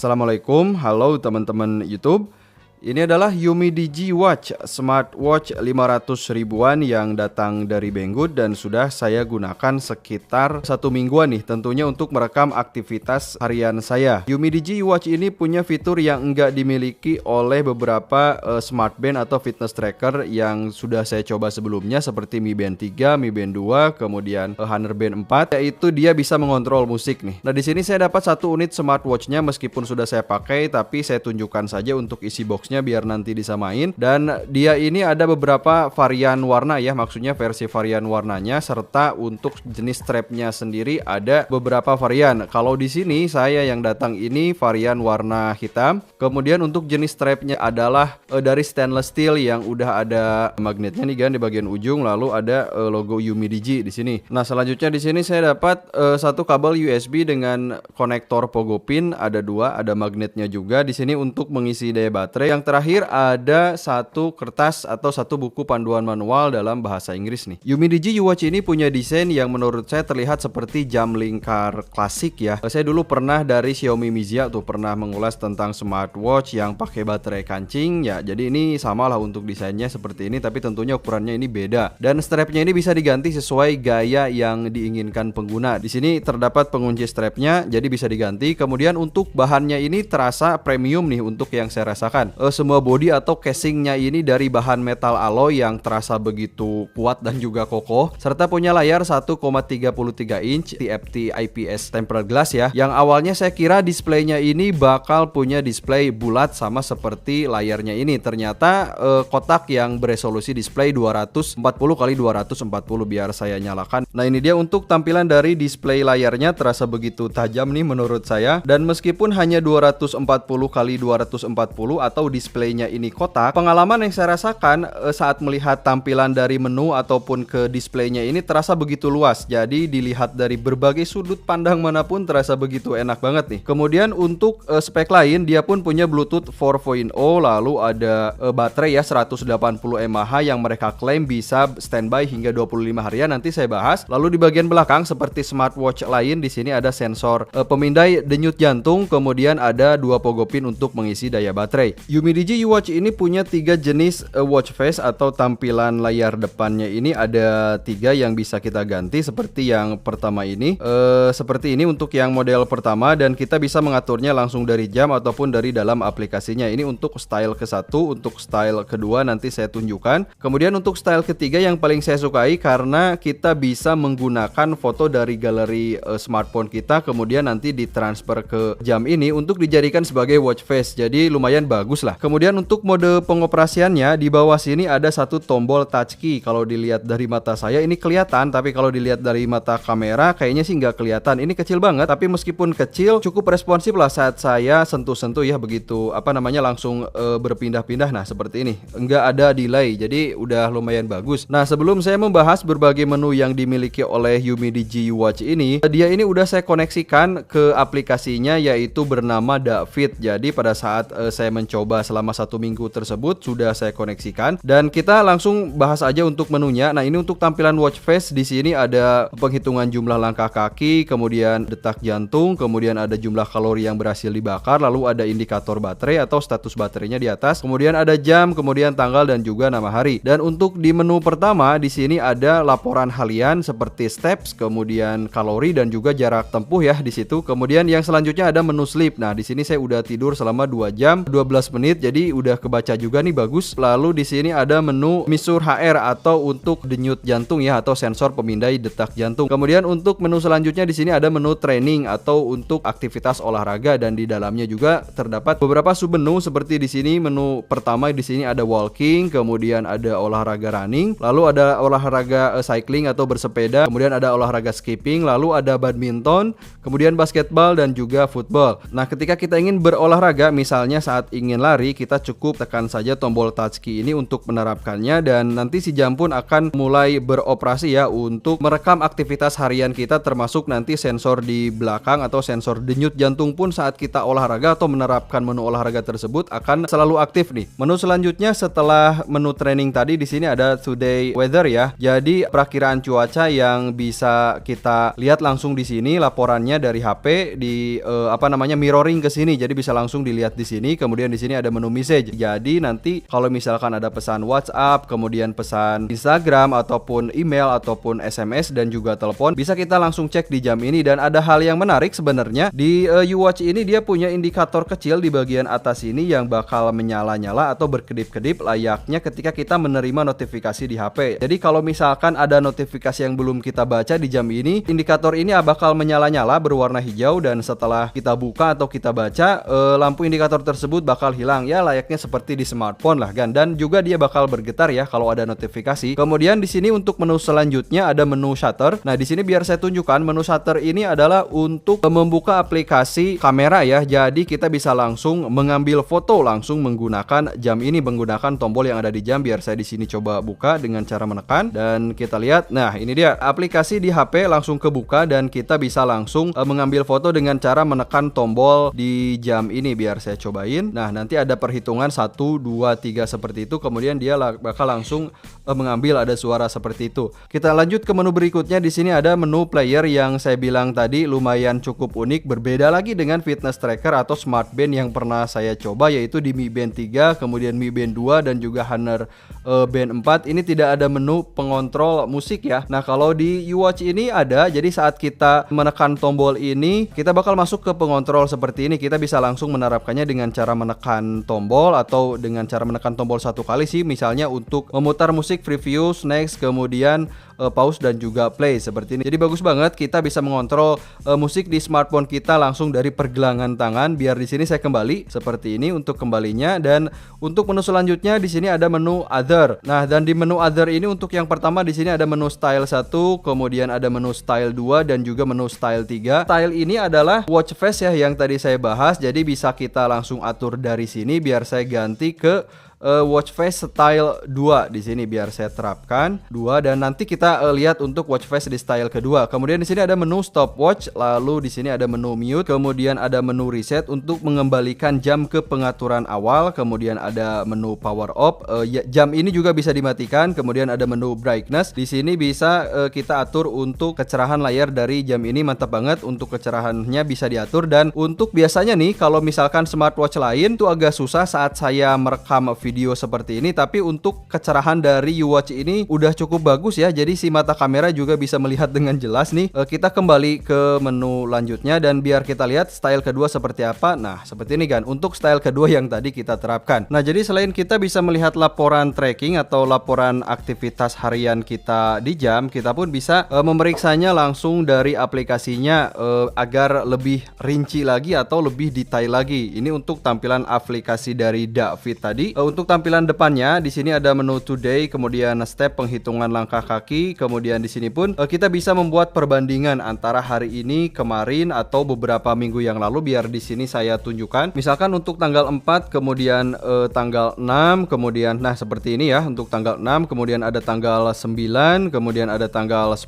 Assalamualaikum, halo teman-teman YouTube. Ini adalah Yumi Digi Watch, smartwatch 500 ribuan yang datang dari Banggood dan sudah saya gunakan sekitar 1 mingguan nih, tentunya untuk merekam aktivitas harian saya. Yumi Digi Watch ini punya fitur yang enggak dimiliki oleh beberapa smartband atau fitness tracker yang sudah saya coba sebelumnya seperti Mi Band 3, Mi Band 2, kemudian Honor Band 4, yaitu dia bisa mengontrol musik nih. Nah, di sini saya dapat 1 unit smartwatchnya meskipun sudah saya pakai, tapi saya tunjukkan saja untuk isi boxnya biar nanti disamain. Dan dia ini ada beberapa varian warna ya, maksudnya versi varian warnanya, serta untuk jenis strapnya sendiri ada beberapa varian. Kalau di sini saya yang datang ini varian warna hitam. Kemudian untuk jenis strapnya adalah dari stainless steel yang udah ada magnetnya nih kan di bagian ujung, lalu ada logo Yumi Digi di sini. Nah, selanjutnya di sini saya dapat satu kabel USB dengan konektor pogo pin, ada 2, ada magnetnya juga di sini untuk mengisi daya baterai. Yang terakhir ada 1 kertas atau 1 buku panduan manual dalam bahasa Inggris nih. Yumi Digi Watch ini punya desain yang menurut saya terlihat seperti jam lingkar klasik ya. Saya dulu pernah dari Xiaomi Mizia tuh pernah mengulas tentang smartwatch yang pakai baterai kancing ya. Jadi ini samalah untuk desainnya seperti ini, tapi tentunya ukurannya ini beda. Dan strapnya ini bisa diganti sesuai gaya yang diinginkan pengguna. Di sini terdapat pengunci strapnya, jadi bisa diganti. Kemudian untuk bahannya ini terasa premium nih untuk yang saya rasakan. Semua bodi atau casingnya ini dari bahan metal alloy yang terasa begitu kuat dan juga kokoh, serta punya layar 1,33 inch TFT IPS tempered glass ya. Yang awalnya saya kira displaynya ini bakal punya display bulat sama seperti layarnya ini. Ternyata kotak yang beresolusi display 240 x 240 biar saya nyalakan. Nah, ini dia untuk tampilan dari display layarnya, terasa begitu tajam nih menurut saya. Dan meskipun hanya 240 x 240 atau displaynya ini kotak, pengalaman yang saya rasakan saat melihat tampilan dari menu ataupun ke displaynya ini terasa begitu luas. Jadi dilihat dari berbagai sudut pandang manapun terasa begitu enak banget nih. Kemudian untuk spek lain, dia pun punya Bluetooth 4.0, lalu ada baterai ya 180 mAh yang mereka klaim bisa standby hingga 25 harian, nanti saya bahas. Lalu di bagian belakang seperti smartwatch lain, di sini ada sensor pemindai denyut jantung, kemudian ada 2 pogo pin untuk mengisi daya baterai. Yumi Digi Watch ini punya 3 jenis watch face atau tampilan layar depannya ini, ada 3 yang bisa kita ganti seperti yang pertama ini. Seperti ini untuk yang model pertama, dan kita bisa mengaturnya langsung dari jam ataupun dari dalam aplikasinya. Ini untuk style ke-1, untuk style kedua nanti saya tunjukkan. Kemudian untuk style ketiga yang paling saya sukai karena kita bisa menggunakan foto dari galeri smartphone kita, kemudian nanti ditransfer ke jam ini untuk dijadikan sebagai watch face. Jadi lumayan bagus lah. Kemudian untuk mode pengoperasiannya di bawah sini ada 1 tombol touch key. Kalau dilihat dari mata saya ini kelihatan, tapi kalau dilihat dari mata kamera kayaknya sih nggak kelihatan. Ini kecil banget, tapi meskipun kecil cukup responsif lah saat saya sentuh-sentuh ya, begitu langsung berpindah-pindah. Nah, seperti ini, nggak ada delay, jadi udah lumayan bagus. Nah, sebelum saya membahas berbagai menu yang dimiliki oleh Yumi Digi Watch ini, dia ini udah saya koneksikan ke aplikasinya yaitu bernama Dafit. Jadi pada saat saya mencoba selama 1 minggu tersebut sudah saya koneksikan, dan kita langsung bahas aja untuk menunya. Nah, ini untuk tampilan watch face, di sini ada penghitungan jumlah langkah kaki, kemudian detak jantung, kemudian ada jumlah kalori yang berhasil dibakar, lalu ada indikator baterai atau status baterainya di atas, kemudian ada jam, kemudian tanggal dan juga nama hari. Dan untuk di menu pertama di sini ada laporan harian seperti steps, kemudian kalori dan juga jarak tempuh ya di situ. Kemudian yang selanjutnya ada menu sleep. Nah, di sini saya udah tidur selama 2 jam 12 menit, jadi udah kebaca juga nih, bagus. Lalu di sini ada menu Misur HR atau untuk denyut jantung ya, atau sensor pemindai detak jantung. Kemudian untuk menu selanjutnya di sini ada menu training atau untuk aktivitas olahraga, dan di dalamnya juga terdapat beberapa submenu seperti di sini. Menu pertama di sini ada walking, kemudian ada olahraga running, lalu ada olahraga cycling atau bersepeda, kemudian ada olahraga skipping, lalu ada badminton, kemudian basketball dan juga football. Nah, ketika kita ingin berolahraga misalnya saat ingin lari hari, kita cukup tekan saja tombol touch key ini untuk menerapkannya, dan nanti si jam pun akan mulai beroperasi ya untuk merekam aktivitas harian kita, termasuk nanti sensor di belakang atau sensor denyut jantung pun saat kita olahraga atau menerapkan menu olahraga tersebut akan selalu aktif nih. Menu selanjutnya setelah menu training tadi, di sini ada today weather ya. Jadi perakiraan cuaca yang bisa kita lihat langsung di sini, laporannya dari HP di mirroring ke sini. Jadi bisa langsung dilihat di sini. Kemudian di sini ada menu message. Jadi nanti kalau misalkan ada pesan WhatsApp, kemudian pesan Instagram ataupun email ataupun SMS dan juga telepon, bisa kita langsung cek di jam ini. Dan ada hal yang menarik sebenarnya di U-Watch ini, dia punya indikator kecil di bagian atas ini yang bakal menyala-nyala atau berkedip-kedip layaknya ketika kita menerima notifikasi di HP. Jadi kalau misalkan ada notifikasi yang belum kita baca di jam ini, indikator ini bakal menyala-nyala berwarna hijau, dan setelah kita buka atau kita baca, lampu indikator tersebut bakal hilang ya, layaknya seperti di smartphone lah kan. Dan juga dia bakal bergetar ya kalau ada notifikasi. Kemudian di sini untuk menu selanjutnya ada menu shutter. Nah, di sini biar saya tunjukkan, menu shutter ini adalah untuk membuka aplikasi kamera ya. Jadi kita bisa langsung mengambil foto langsung menggunakan jam ini, menggunakan tombol yang ada di jam. Biar saya di sini coba buka dengan cara menekan dan kita lihat. Nah, ini dia aplikasi di HP langsung kebuka dan kita bisa langsung mengambil foto dengan cara menekan tombol di jam ini. Biar saya cobain. Nah, nanti ada perhitungan 1 2 3 seperti itu, kemudian dia bakal langsung mengambil, ada suara seperti itu. Kita lanjut ke menu berikutnya. Di sini ada menu player yang saya bilang tadi lumayan cukup unik, berbeda lagi dengan fitness tracker atau smart band yang pernah saya coba, yaitu di Mi Band 3, kemudian Mi Band 2 dan juga Honor Band 4. Ini tidak ada menu pengontrol musik ya. Nah, kalau di U-Watch ini ada. Jadi saat kita menekan tombol ini, kita bakal masuk ke pengontrol seperti ini. Kita bisa langsung menerapkannya dengan cara menekan tombol atau dengan cara menekan tombol satu kali sih, misalnya untuk memutar musik, preview, next, kemudian pause dan juga play seperti ini. Jadi bagus banget, kita bisa mengontrol musik di smartphone kita langsung dari pergelangan tangan. Biar di sini saya kembali seperti ini untuk kembalinya. Dan untuk menu selanjutnya di sini ada menu other. Nah, dan di menu other ini untuk yang pertama di sini ada menu style 1, kemudian ada menu style 2 dan juga menu style 3. Style ini adalah watch face ya yang tadi saya bahas. Jadi bisa kita langsung atur dari sini. Biar saya ganti ke watch face style 2 di sini, biar saya terapkan 2, dan nanti kita lihat untuk watch face di style kedua. Kemudian di sini ada menu stopwatch, lalu di sini ada menu mute, kemudian ada menu reset untuk mengembalikan jam ke pengaturan awal, kemudian ada menu power off, jam ini juga bisa dimatikan, kemudian ada menu brightness. Di sini bisa kita atur untuk kecerahan layar dari jam ini, mantap banget untuk kecerahannya bisa diatur. Dan untuk biasanya nih kalau misalkan smartwatch lain tuh agak susah saat saya merekam video seperti ini, tapi untuk kecerahan dari U-Watch ini udah cukup bagus ya. Jadi si mata kamera juga bisa melihat dengan jelas nih. Kita kembali ke menu lanjutnya dan biar kita lihat style kedua seperti apa. Nah, seperti ini kan untuk style kedua yang tadi kita terapkan. Nah, jadi selain kita bisa melihat laporan tracking atau laporan aktivitas harian kita di jam, kita pun bisa memeriksanya langsung dari aplikasinya agar lebih rinci lagi atau lebih detail lagi. Ini untuk tampilan aplikasi dari Dafit tadi. Untuk tampilan depannya di sini ada menu today, kemudian step penghitungan langkah kaki, kemudian di sini pun kita bisa membuat perbandingan antara hari ini, kemarin atau beberapa minggu yang lalu. Biar di sini saya tunjukkan. Misalkan untuk tanggal 4, kemudian tanggal 6, kemudian nah seperti ini ya untuk tanggal 6, kemudian ada tanggal 9, kemudian ada tanggal 10,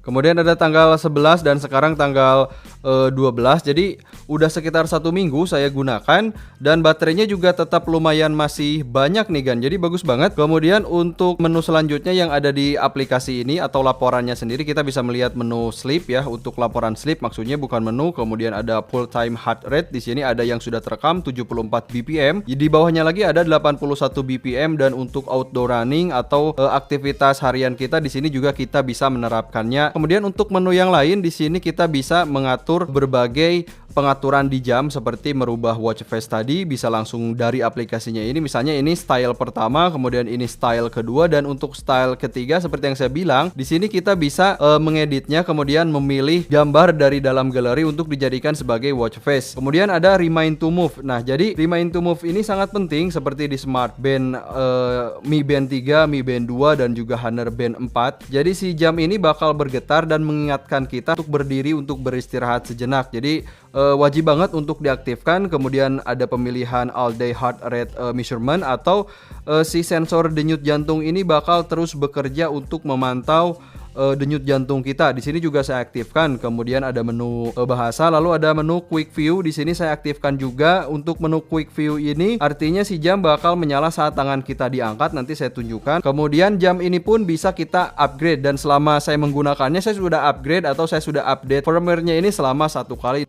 kemudian ada tanggal 11 dan sekarang tanggal 12. Jadi udah sekitar 1 minggu saya gunakan dan baterainya juga tetap lumayan masih banyak nih kan. Jadi bagus banget. Kemudian untuk menu selanjutnya yang ada di aplikasi ini atau laporannya sendiri, kita bisa melihat menu sleep ya. Untuk laporan sleep maksudnya bukan menu. Kemudian ada full time heart rate. Di sini ada yang sudah terekam 74 BPM. Di bawahnya lagi ada 81 BPM. Dan untuk outdoor running atau aktivitas harian kita di sini juga kita bisa menerapkannya. Kemudian untuk menu yang lain di sini kita bisa mengatur berbagai pengaturan di jam seperti merubah watch face tadi bisa langsung dari aplikasinya ini. Misalnya ini style pertama, kemudian ini style kedua, dan untuk style ketiga seperti yang saya bilang, di sini kita bisa mengeditnya, kemudian memilih gambar dari dalam galeri untuk dijadikan sebagai watch face. Kemudian ada remind to move. Nah, jadi remind to move ini sangat penting seperti di smart band Mi Band 3, Mi Band 2 dan juga Honor Band 4. Jadi si jam ini bakal bergerak bergetar dan mengingatkan kita untuk berdiri untuk beristirahat sejenak. Jadi wajib banget untuk diaktifkan. Kemudian ada pemilihan all day heart rate measurement atau si sensor denyut jantung ini bakal terus bekerja untuk memantau denyut jantung kita. Di sini juga saya aktifkan. Kemudian ada menu bahasa, lalu ada menu quick view. Di sini saya aktifkan juga. Untuk menu quick view ini artinya si jam bakal menyala saat tangan kita diangkat. Nanti saya tunjukkan. Kemudian jam ini pun bisa kita upgrade, dan selama saya menggunakannya saya sudah upgrade atau saya sudah update firmware-nya ini selama 1 kali.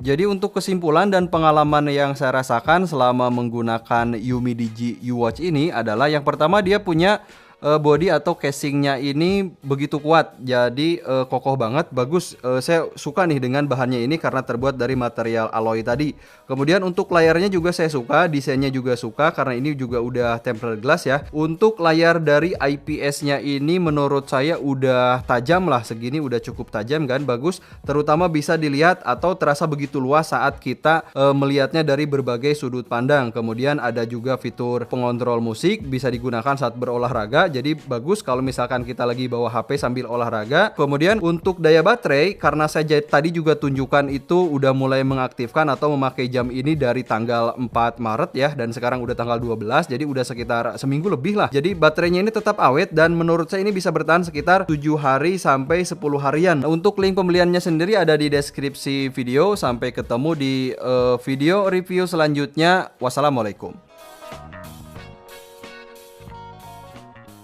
Jadi untuk kesimpulan dan pengalaman yang saya rasakan selama menggunakan Yumi Digi U-Watch ini adalah, yang pertama dia punya body atau casingnya ini begitu kuat, jadi kokoh banget, bagus. Saya suka nih dengan bahannya ini karena terbuat dari material alloy tadi. Kemudian untuk layarnya juga saya suka, desainnya juga suka karena ini juga udah tempered glass ya. Untuk layar dari IPS-nya ini menurut saya udah tajam lah, segini udah cukup tajam kan, bagus. Terutama bisa dilihat atau terasa begitu luas saat kita melihatnya dari berbagai sudut pandang. Kemudian ada juga fitur pengontrol musik, bisa digunakan saat berolahraga. Jadi bagus kalau misalkan kita lagi bawa HP sambil olahraga. Kemudian untuk daya baterai, karena saya tadi juga tunjukkan itu udah mulai mengaktifkan atau memakai jam ini dari tanggal 4 Maret ya, dan sekarang udah tanggal 12, jadi udah sekitar seminggu lebih lah. Jadi baterainya ini tetap awet dan menurut saya ini bisa bertahan sekitar 7 hari sampai 10 harian. Untuk link pembeliannya sendiri ada di deskripsi video. Sampai ketemu di video review selanjutnya. Wassalamualaikum.